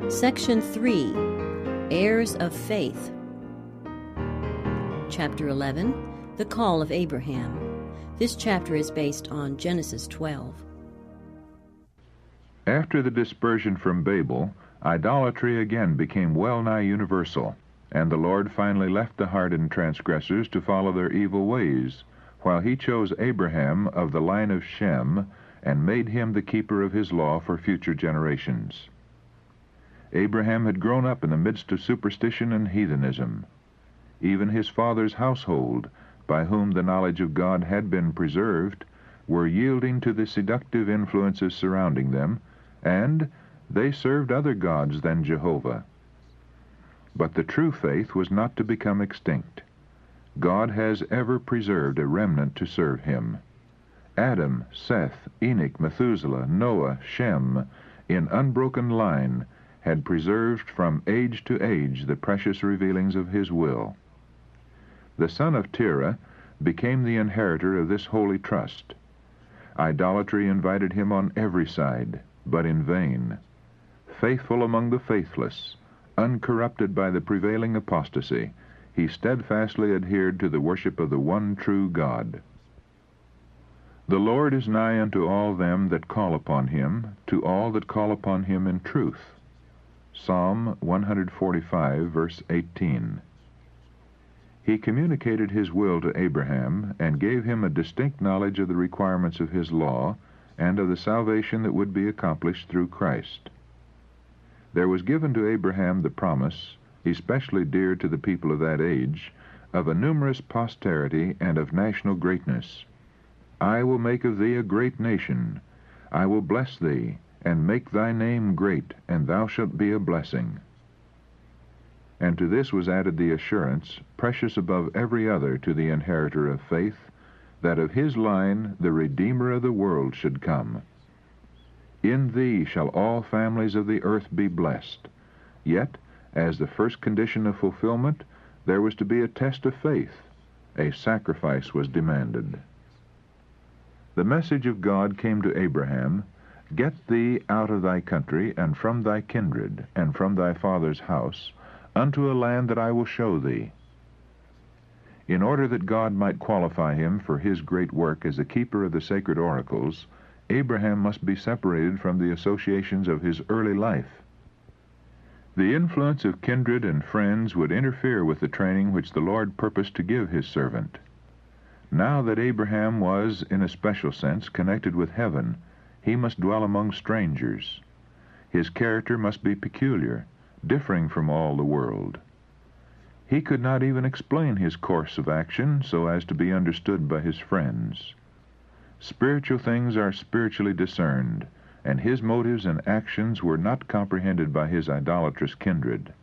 Section 3, Heirs of Faith. Chapter 11, The Call of Abraham. This chapter is based on Genesis 12. After the dispersion from Babel, idolatry again became well-nigh universal, and the Lord finally left the hardened transgressors to follow their evil ways, while he chose Abraham of the line of Shem and made him the keeper of his law for future generations. Abraham had grown up in the midst of superstition and heathenism. Even his father's household, by whom the knowledge of God had been preserved, were yielding to the seductive influences surrounding them, and they served other gods than Jehovah. But the true faith was not to become extinct. God has ever preserved a remnant to serve him. Adam, Seth, Enoch, Methuselah, Noah, Shem, in unbroken line, had preserved from age to age the precious revealings of his will. The son of Terah became the inheritor of this holy trust. Idolatry invited him on every side, but in vain. Faithful among the faithless, uncorrupted by the prevailing apostasy, he steadfastly adhered to the worship of the one true God. The Lord is nigh unto all them that call upon him, to all that call upon him in truth. Psalm 145, verse 18. He communicated his will to Abraham and gave him a distinct knowledge of the requirements of his law and of the salvation that would be accomplished through Christ. There was given to Abraham the promise, especially dear to the people of that age, of a numerous posterity and of national greatness. I will make of thee a great nation. I will bless thee, and make thy name great, and thou shalt be a blessing. And to this was added the assurance, precious above every other to the inheritor of faith, that of his line the Redeemer of the world should come. In thee shall all families of the earth be blessed. Yet, as the first condition of fulfillment, there was to be a test of faith. A sacrifice was demanded. The message of God came to Abraham, Get thee out of thy country, and from thy kindred, and from thy father's house, unto a land that I will show thee. In order that God might qualify him for his great work as the keeper of the sacred oracles, Abraham must be separated from the associations of his early life. The influence of kindred and friends would interfere with the training which the Lord purposed to give his servant. Now that Abraham was, in a special sense, connected with heaven, he must dwell among strangers. His character must be peculiar, differing from all the world. He could not even explain his course of action so as to be understood by his friends. Spiritual things are spiritually discerned, and his motives and actions were not comprehended by his idolatrous kindred.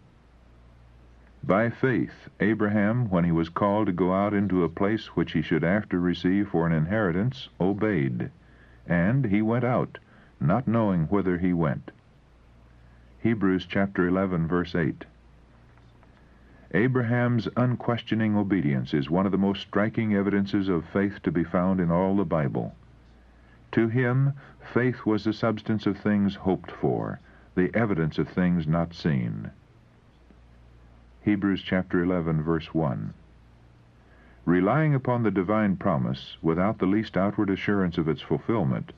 By faith, Abraham, when he was called to go out into a place which he should after receive for an inheritance, obeyed. And he went out, not knowing whither he went. Hebrews chapter 11, verse 8. Abraham's unquestioning obedience is one of the most striking evidences of faith to be found in all the Bible. To him, faith was the substance of things hoped for, the evidence of things not seen. Hebrews chapter 11, verse 1. Relying upon the divine promise, without the least outward assurance of its fulfillment,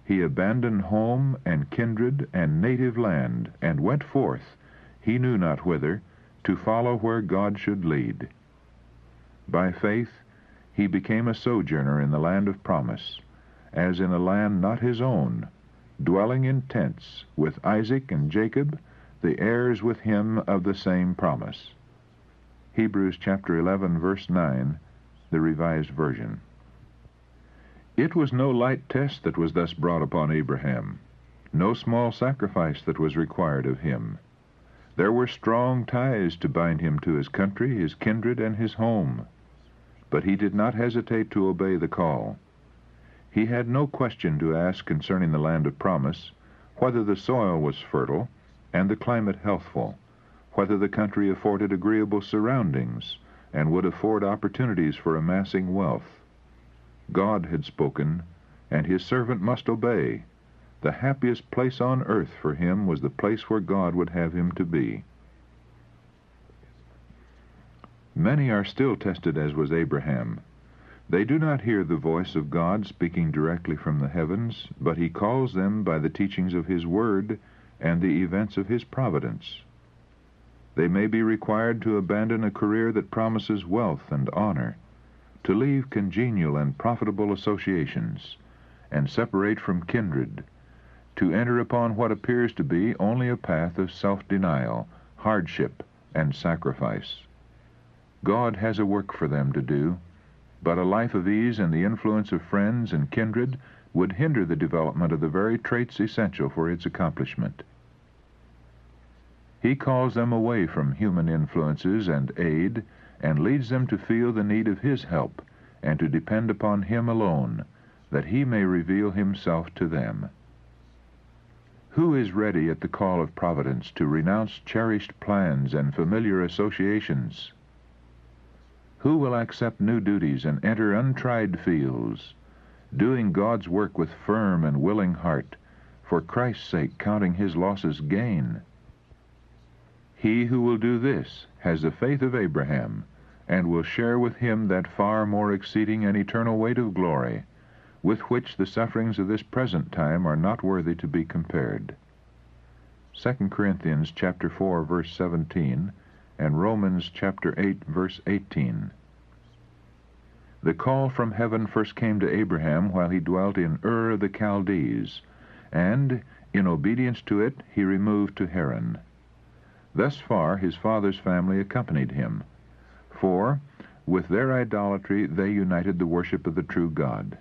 he abandoned home and kindred and native land, and went forth, he knew not whither, to follow where God should lead. By faith, he became a sojourner in the land of promise, as in a land not his own, dwelling in tents with Isaac and Jacob, the heirs with him of the same promise. Hebrews chapter 11, verse 9, the Revised Version. It was no light test that was thus brought upon Abraham, no small sacrifice that was required of him. There were strong ties to bind him to his country, his kindred, and his home. But he did not hesitate to obey the call. He had no question to ask concerning the land of promise, whether the soil was fertile and the climate healthful, whether the country afforded agreeable surroundings and would afford opportunities for amassing wealth. God had spoken, and his servant must obey. The happiest place on earth for him was the place where God would have him to be. Many are still tested as was Abraham. They do not hear the voice of God speaking directly from the heavens, but he calls them by the teachings of his word and the events of his providence. They may be required to abandon a career that promises wealth and honor, to leave congenial and profitable associations, and separate from kindred, to enter upon what appears to be only a path of self-denial, hardship, and sacrifice. God has a work for them to do, but a life of ease and the influence of friends and kindred would hinder the development of the very traits essential for its accomplishment. He calls them away from human influences and aid, and leads them to feel the need of his help, and to depend upon him alone, that he may reveal himself to them. Who is ready at the call of providence to renounce cherished plans and familiar associations? Who will accept new duties and enter untried fields, doing God's work with firm and willing heart, for Christ's sake counting his losses gain? He who will do this has the faith of Abraham, and will share with him that far more exceeding and eternal weight of glory, with which the sufferings of this present time are not worthy to be compared. 2 Corinthians chapter 4, verse 17, and Romans chapter 8, verse 18. The call from heaven first came to Abraham while he dwelt in Ur of the Chaldees, and, in obedience to it, he removed to Haran. Thus far his father's family accompanied him, for with their idolatry they united the worship of the true God.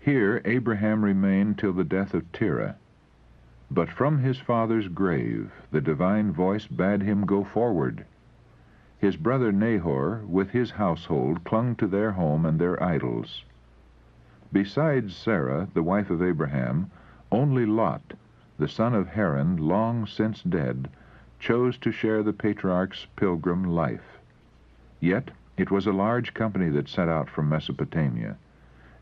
Here Abraham remained till the death of Terah, but from his father's grave the divine voice bade him go forward. His brother Nahor with his household clung to their home and their idols. Besides Sarah, the wife of Abraham, only Lot, the son of Haran, long since dead, chose to share the patriarch's pilgrim life. Yet it was a large company that set out from Mesopotamia.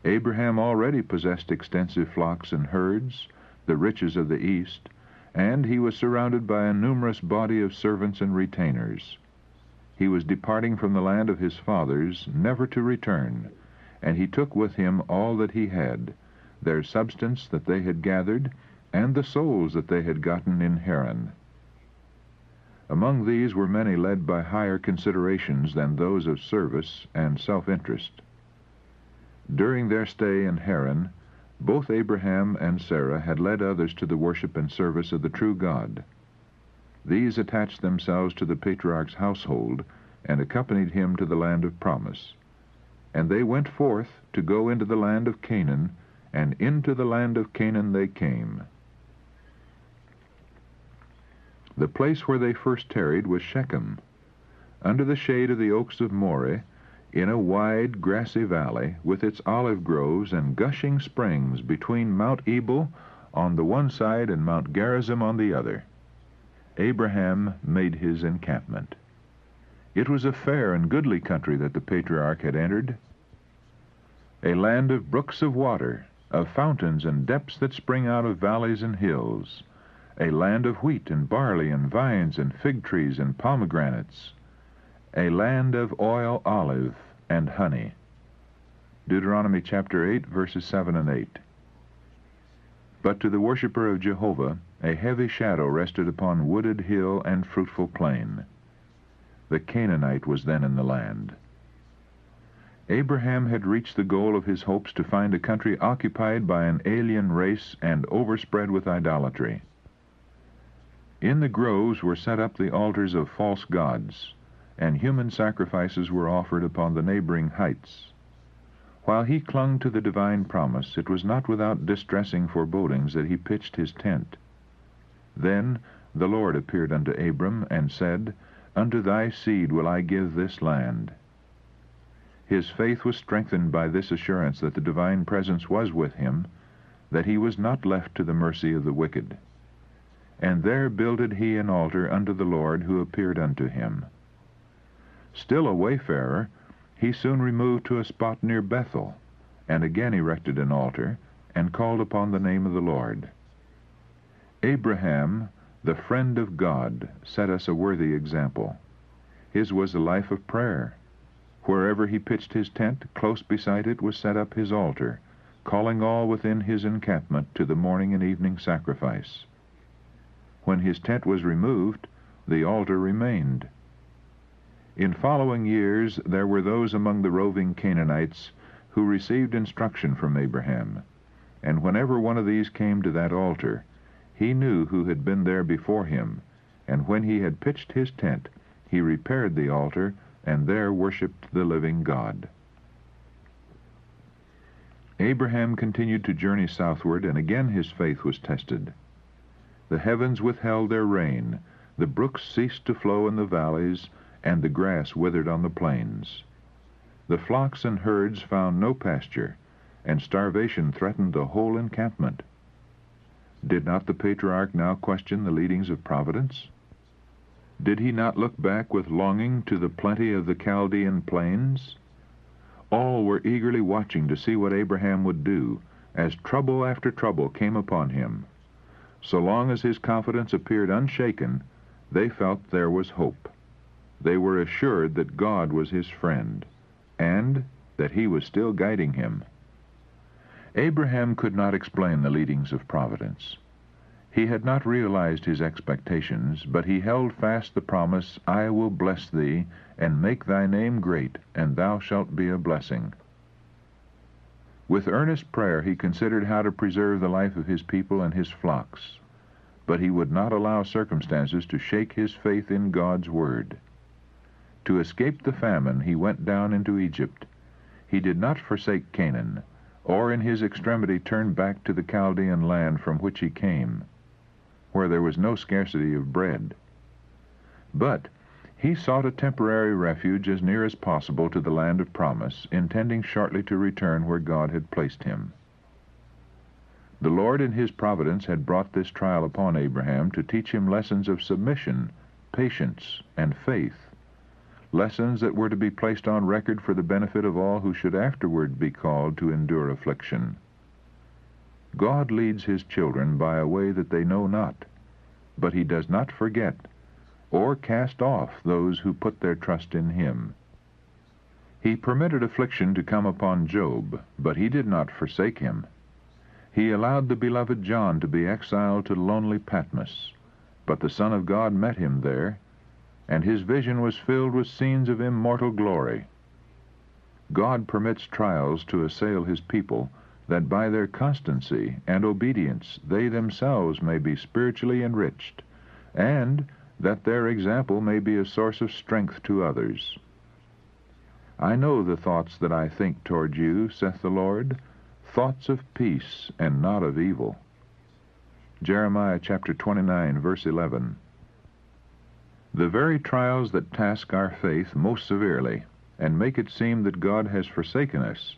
Abraham already possessed extensive flocks and herds, the riches of the East, and he was surrounded by a numerous body of servants and retainers. He was departing from the land of his fathers, never to return, and he took with him all that he had, their substance that they had gathered, and the souls that they had gotten in Haran. Among these were many led by higher considerations than those of service and self-interest. During their stay in Haran, both Abraham and Sarah had led others to the worship and service of the true God. These attached themselves to the patriarch's household and accompanied him to the land of promise. And they went forth to go into the land of Canaan, and into the land of Canaan they came. The place where they first tarried was Shechem, under the shade of the oaks of Moreh, in a wide, grassy valley, with its olive groves and gushing springs between Mount Ebal on the one side and Mount Gerizim on the other. Abraham made his encampment. It was a fair and goodly country that the patriarch had entered, a land of brooks of water, of fountains and depths that spring out of valleys and hills, a land of wheat and barley and vines and fig trees and pomegranates, a land of oil, olive, and honey. Deuteronomy chapter 8, verses 7 and 8. But to the worshiper of Jehovah a heavy shadow rested upon wooded hill and fruitful plain. The Canaanite was then in the land. Abraham had reached the goal of his hopes to find a country occupied by an alien race and overspread with idolatry. In the groves were set up the altars of false gods, and human sacrifices were offered upon the neighboring heights. While he clung to the divine promise, it was not without distressing forebodings that he pitched his tent. Then the Lord appeared unto Abram, and said, Unto thy seed will I give this land. His faith was strengthened by this assurance that the divine presence was with him, that he was not left to the mercy of the wicked. And there builded he an altar unto the Lord who appeared unto him. Still a wayfarer, he soon removed to a spot near Bethel, and again erected an altar, and called upon the name of the Lord. Abraham, the friend of God, set us a worthy example. His was a life of prayer. Wherever he pitched his tent, close beside it was set up his altar, calling all within his encampment to the morning and evening sacrifice. When his tent was removed, the altar remained. In following years there were those among the roving Canaanites who received instruction from Abraham, and whenever one of these came to that altar, he knew who had been there before him, and when he had pitched his tent, he repaired the altar, and there worshipped the living God. Abraham continued to journey southward, and again his faith was tested. The heavens withheld their rain, the brooks ceased to flow in the valleys, and the grass withered on the plains. The flocks and herds found no pasture, and starvation threatened the whole encampment. Did not the patriarch now question the leadings of providence? Did he not look back with longing to the plenty of the Chaldean plains? All were eagerly watching to see what Abraham would do, as trouble after trouble came upon him. So long as his confidence appeared unshaken, they felt there was hope. They were assured that God was his friend, and that he was still guiding him. Abraham could not explain the leadings of providence. He had not realized his expectations, but he held fast the promise, "I will bless thee, and make thy name great, and thou shalt be a blessing." With earnest prayer he considered how to preserve the life of his people and his flocks, but he would not allow circumstances to shake his faith in God's word. To escape the famine he went down into Egypt. He did not forsake Canaan, or in his extremity turn back to the Chaldean land from which he came, where there was no scarcity of bread. But he sought a temporary refuge as near as possible to the land of promise, intending shortly to return where God had placed him. The Lord in his providence had brought this trial upon Abraham to teach him lessons of submission, patience, and faith, lessons that were to be placed on record for the benefit of all who should afterward be called to endure affliction. God leads his children by a way that they know not, but he does not forget or cast off those who put their trust in him. He permitted affliction to come upon Job, but he did not forsake him. He allowed the beloved John to be exiled to lonely Patmos, but the Son of God met him there, and his vision was filled with scenes of immortal glory. God permits trials to assail his people, that by their constancy and obedience they themselves may be spiritually enriched, and that their example may be a source of strength to others. "I know the thoughts that I think toward you, saith the Lord, thoughts of peace and not of evil." Jeremiah chapter 29, verse 11. The very trials that task our faith most severely and make it seem that God has forsaken us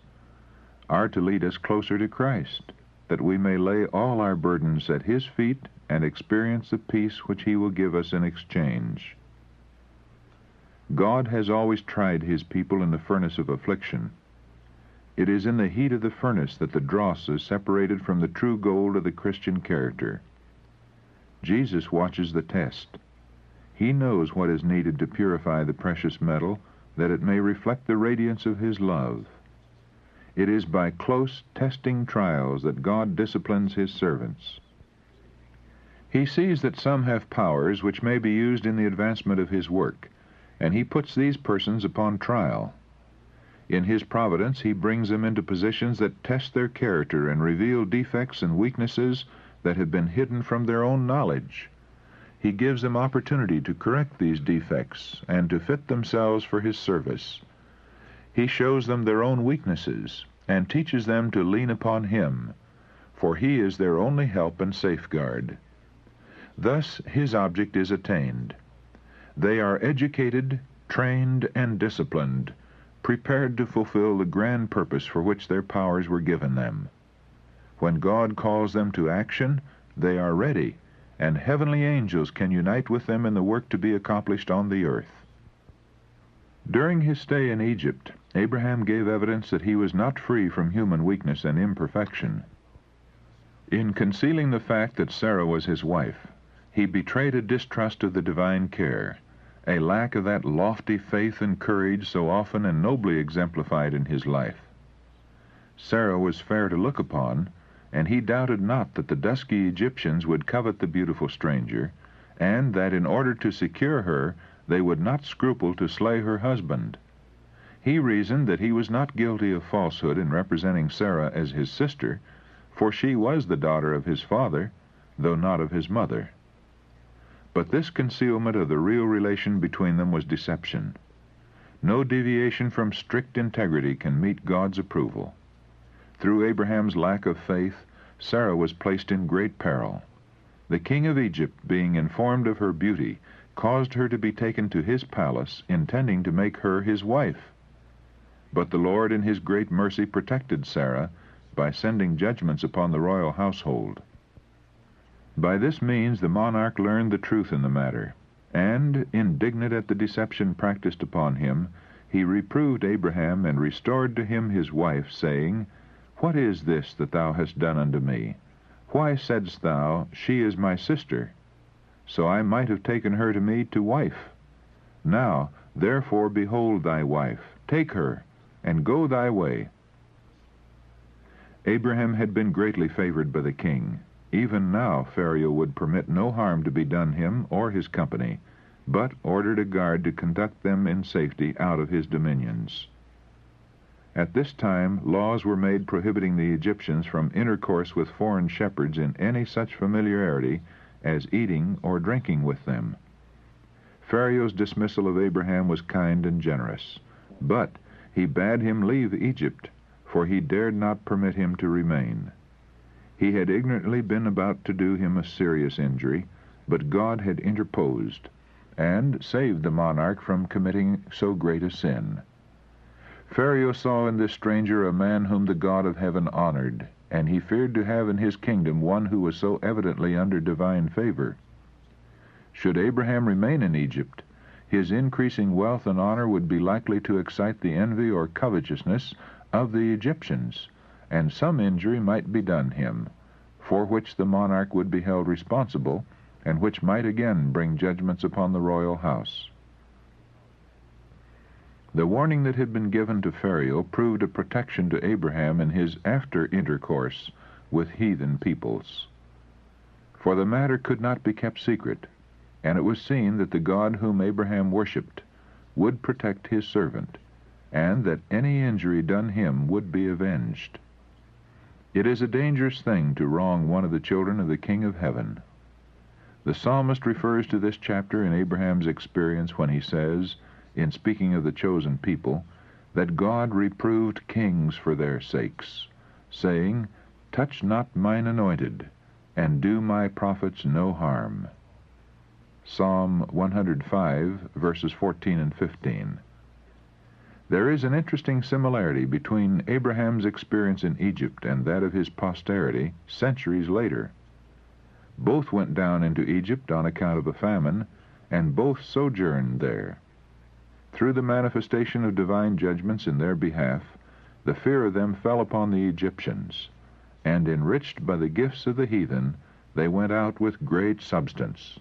are to lead us closer to Christ, that we may lay all our burdens at his feet and experience the peace which he will give us in exchange. God has always tried his people in the furnace of affliction. It is in the heat of the furnace that the dross is separated from the true gold of the Christian character. Jesus watches the test. He knows what is needed to purify the precious metal, that it may reflect the radiance of his love. It is by close testing trials that God disciplines his servants. He sees that some have powers which may be used in the advancement of his work, and he puts these persons upon trial. In his providence he brings them into positions that test their character and reveal defects and weaknesses that have been hidden from their own knowledge. He gives them opportunity to correct these defects and to fit themselves for his service. He shows them their own weaknesses and teaches them to lean upon him, for he is their only help and safeguard. Thus his object is attained. They are educated, trained, and disciplined, prepared to fulfill the grand purpose for which their powers were given them. When God calls them to action, they are ready, and heavenly angels can unite with them in the work to be accomplished on the earth. During his stay in Egypt, Abraham gave evidence that he was not free from human weakness and imperfection. In concealing the fact that Sarah was his wife, he betrayed a distrust of the divine care, a lack of that lofty faith and courage so often and nobly exemplified in his life. Sarah was fair to look upon, and he doubted not that the dusky Egyptians would covet the beautiful stranger, and that in order to secure her they would not scruple to slay her husband. He reasoned that he was not guilty of falsehood in representing Sarah as his sister, for she was the daughter of his father, though not of his mother. But this concealment of the real relation between them was deception. No deviation from strict integrity can meet God's approval. Through Abraham's lack of faith, Sarah was placed in great peril. The king of Egypt, being informed of her beauty, caused her to be taken to his palace, intending to make her his wife. But the Lord in his great mercy protected Sarah by sending judgments upon the royal household. By this means the monarch learned the truth in the matter, and, indignant at the deception practiced upon him, he reproved Abraham and restored to him his wife, saying, "What is this that thou hast done unto me? Why saidst thou, She is my sister? So I might have taken her to me to wife. Now, therefore, behold thy wife, take her, and go thy way." Abraham had been greatly favored by the king. Even now Pharaoh would permit no harm to be done him or his company, but ordered a guard to conduct them in safety out of his dominions. At this time laws were made prohibiting the Egyptians from intercourse with foreign shepherds in any such familiarity as eating or drinking with them. Pharaoh's dismissal of Abraham was kind and generous, but he bade him leave Egypt, for he dared not permit him to remain. He had ignorantly been about to do him a serious injury, but God had interposed, and saved the monarch from committing so great a sin. Pharaoh saw in this stranger a man whom the God of heaven honored, and he feared to have in his kingdom one who was so evidently under divine favor. Should Abraham remain in Egypt, his increasing wealth and honor would be likely to excite the envy or covetousness of the Egyptians, and some injury might be done him, for which the monarch would be held responsible, and which might again bring judgments upon the royal house. The warning that had been given to Pharaoh proved a protection to Abraham in his after intercourse with heathen peoples. For the matter could not be kept secret, and it was seen that the God whom Abraham worshipped would protect his servant, and that any injury done him would be avenged. It is a dangerous thing to wrong one of the children of the King of Heaven. The psalmist refers to this chapter in Abraham's experience when he says, in speaking of the chosen people, that God reproved kings for their sakes, saying, "Touch not mine anointed, and do my prophets no harm." Psalm 105, verses 14 and 15. There is an interesting similarity between Abraham's experience in Egypt and that of his posterity centuries later. Both went down into Egypt on account of a famine, and both sojourned there. Through the manifestation of divine judgments in their behalf, the fear of them fell upon the Egyptians, and enriched by the gifts of the heathen, they went out with great substance.